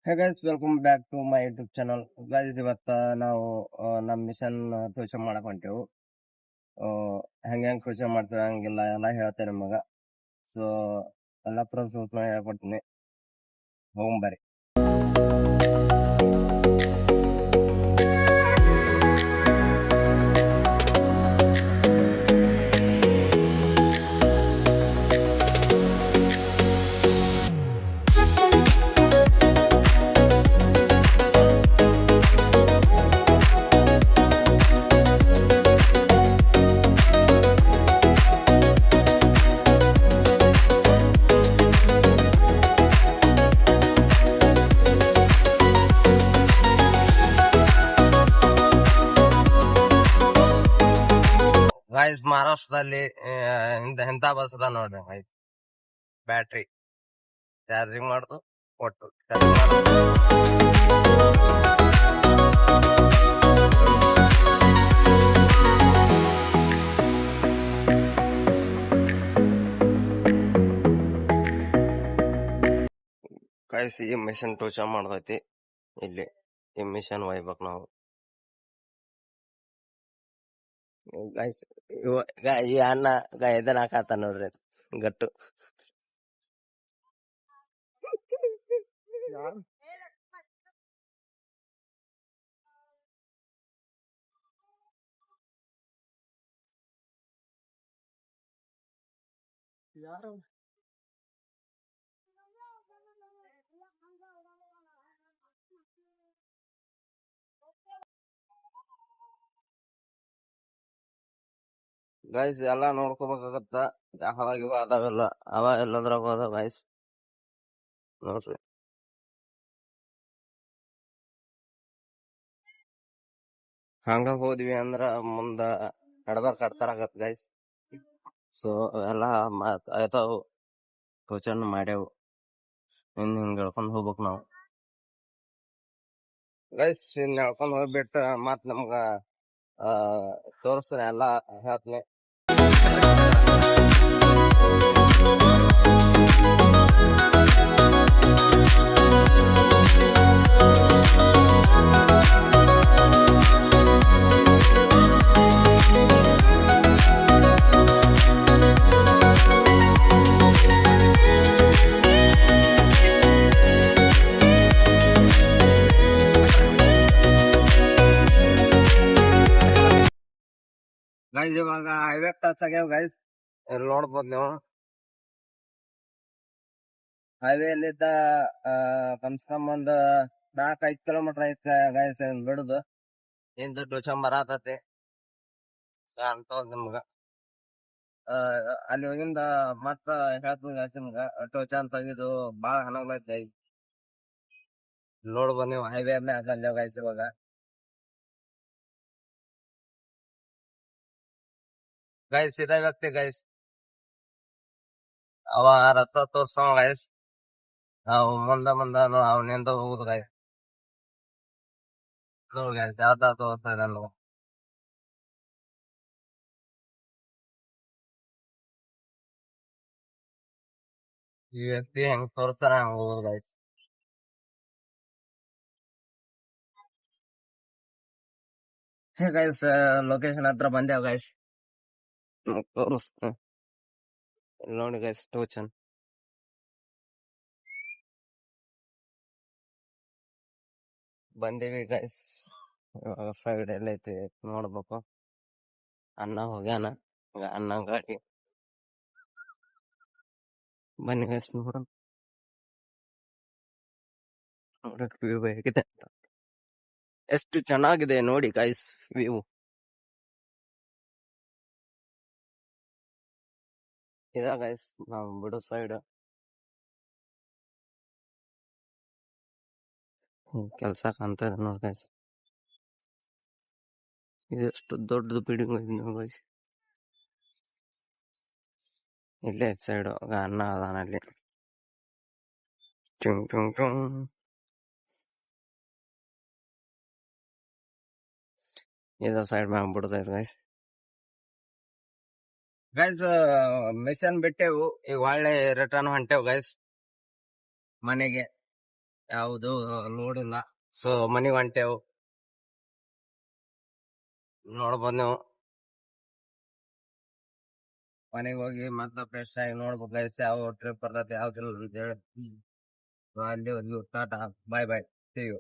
Hey guys, welcome back to my YouTube channel. Guys, ಇವತ್ತ ನಾವು ನಮ್ಮ ಮಿಷನ್ ತೋರ್ಸ ಮಾಡಕ್ ಹೊಂಟೇವು. ಹೆಂಗ್ ತೋರ್ಸ ಮಾಡ್ತೇವೆ ಹಂಗಿಲ್ಲ ಎಲ್ಲ ಹೇಳ್ತೇನೆ ನಿಮಗ. ಸೊ ಎಲ್ಲ ಪ್ರೂಫ್ ಹೇಳ್ಕೊಡ್ತೀನಿ. ಹೋಗ್ಬರ್ರಿ. ಗೈಸ್, ಮಹಾರಾಷ್ಟ್ರದಲ್ಲಿ ಎಂತ ಬಸ್ ಅದ ನೋಡ್ರಿ ಗೈಸ್. ಬ್ಯಾಟ್ರಿ ಚಾರ್ಜಿಂಗ್ ಮಾಡ್ದು ಒಟ್ಟು ಗೈಸ್, ಈ ಮಿಷನ್ ಟೋಚ ಮಾಡ್ದೈತಿ. ಇಲ್ಲಿ ಈ ಮಿಷನ್ ಒಯ್ಬೇಕು ನಾವು. ಗೈಸ್, ಈ ಅಣ್ಣ ಇದನ್ನ ಹಾಕತ್ತ ನೋಡ್ರಿ, ಗಟ್ಟು. ಯಾರು ಗೈಸ್, ಎಲ್ಲಾ ನೋಡ್ಕೋಬೇಕಾಗತ್ತ. ಅವಾಗ ಅದಾವೆಲ್ಲ ಅವ ಎಲ್ಲದ್ರಾಗ ಅದ ಗೈಸ್, ನೋಡ್ರಿ. ಹಂಗ ಹೋದ್ವಿ ಅಂದ್ರ ಮುಂದ ನಡ್ಬಾರ್ ಕಟ್ತಾರಾಗತ್ ಗೈಸ್. ಸೊ ಎಲ್ಲಾ ಆಯ್ತಾವು, ಟೋಚನ್ ಮಾಡ್ಯಾವು. ಹಿಂಗ್ ಹೇಳ್ಕೊಂಡ್ ಹೋಗ್ಬೇಕ್ ನಾವು ಗೈಸ್. ಇನ್ ಹೇಳ್ಕೊಂಡ್ ಹೋಗ್ಬಿಟ್ಟ ಮತ್ ನಮ್ಗ ತೋರಿಸ್ತಾನೆ ಎಲ್ಲಾ ಹೇಳ್ತೀನಿ. ಗೈಸ್, ಇವಾಗ ಹೈವೇ ಟಚ್ ಆಗ್ಯಾವ ಗೈಸ್. ಇಲ್ಲಿ ನೋಡ್ಬೋದು ನೀವು. ಹೈವೇ ಅಲ್ಲಿದ್ದ ಕಮ್ಸ್ ಕಮ್ ಒಂದ್ 4-5 ಕಿಲೋಮೀಟರ್ ಐತೆ ಗೈಸ್ ಬಿಡುದು. ಹಿಂದ ಟೋಚನ್ ಬರತೈತಿ ಅಂತ ನಿಮ್ಗ. ಅಲ್ಲಿ ಹೋಗಿಂದ ಮತ್ತ ಹೇಳ್ತೀನಿ ನಿಮ್ಗ. ಟೋಚನ್ ತೆಗಿದು ಬಾಳ ಹಣಗ್ಲೈತಿ ಗೈಸ್. ನೋಡ್ಬೋದು ನೀವು, ಹೈವೇ ಮ್ಯಾಗ ಗೈಸ್. ಇವಾಗ ಗೈಸ್, ಇದ ವ್ಯಕ್ತಿ ಗೈಸ್, ಅವ ರಸ್ತಾ ತೋರ್ಸವ ಗೈಸ್. ನಾವು ಮುಂದ ಅವನಿಂದ ಹೋಗುದು ಗೈಸ್. ನೋಡಿ ಗೈಸ್, ಯಾವ್ದ ತೋರ್ಸ್ತಾ ಇದ್ದಾನ. ಈ ವ್ಯಕ್ತಿ ಹೆಂಗ್ ತೋರ್ಸ್ತಾರ ಹಂಗ ಹೋಗುದು ಗೈಸ್. ಹೇ ಗೈಸ್, ಲೊಕೇಶನ್ ಹತ್ರ ಬಂದೇವ್ ಗೈಸ್. ತೋರಿಸ್ತೀನಿ ನೋಡಿ ಗೈಸ್, ಟೋಚನ್ ಬಂದೇವಿ ಗೈಸ್. ಇವಾಗ ಸೈಡ್ ಎಲ್ಲೈತಿ ನೋಡ್ಬೇಕು. ಅಣ್ಣ ಹೋಗ್ಯಾನ, ಅಣ್ಣ ಗಾಡಿ. ಬನ್ನಿ ಗೈಸ್, ನೋಡೋಣ. ನೋಡಕ್ ವ್ಯೂ ಹೇಗಿದೆ ಅಂತ. ಎಷ್ಟು ಚೆನ್ನಾಗಿದೆ ನೋಡಿ ಗೈಸ್ ವ್ಯೂ. ಇದ ಗೈಸ್ ನಾವು ಬಿಡೋ ಸೈಡ್. ಕೆಲ್ಸ ಕಾಣ್ತಾ ಇದೆ ನೋಡಿ ಗೈಸ್. ಇದೆಷ್ಟು ದೊಡ್ಡದು ಬಿಲ್ಡಿಂಗ್ ಐತಿ ನೋಡಿ ಗೈಸ್. ಇಲ್ಲೇ ಸೈಡ್ ಅಣ್ಣ ಅದಾನ ಅಲ್ಲಿ. ಟುಂಗ್ ಟುಂಗ್ ಟುಂಗ್. ಇದ ಸೈಡ್ ಮ್ಯಾಗ ಬಿಡ್ತೈತೆ ಗೈಸ್. ಗೈಸ್, ಮಿಷನ್ ಬಿಟ್ಟೆವು, ಈಗ ಒಳ್ಳೆ ರಿಟರ್ನ್ ಹೊಂಟೇವು ಗೈಸ್ ಮನೆಗೆ. ಯಾವುದು ನೋಡಿಲ್ಲ. ಸೊ ಮನಿಗ್ ಹೊಂಟೇವು, ನೋಡ್ಬೋದು ನೀವು. ಮನೆಗೆ ಹೋಗಿ ಮತ್ತೆ ಫ್ರೆಶ್ ಆಗಿ ನೋಡ್ಬೇಕು ಗೈಸ್, ಯಾವ ಟ್ರಿಪ್ ಬರ್ತೈತೆ ಯಾವ್ದಿಲ್ಲ ಅಂತ ಹೇಳಿ. So ಅಲ್ಲಿ ಹೋಗಿ ಟಾಟಾ ಬಾಯ್ ಬಾಯ್, ಸಿ ಯು.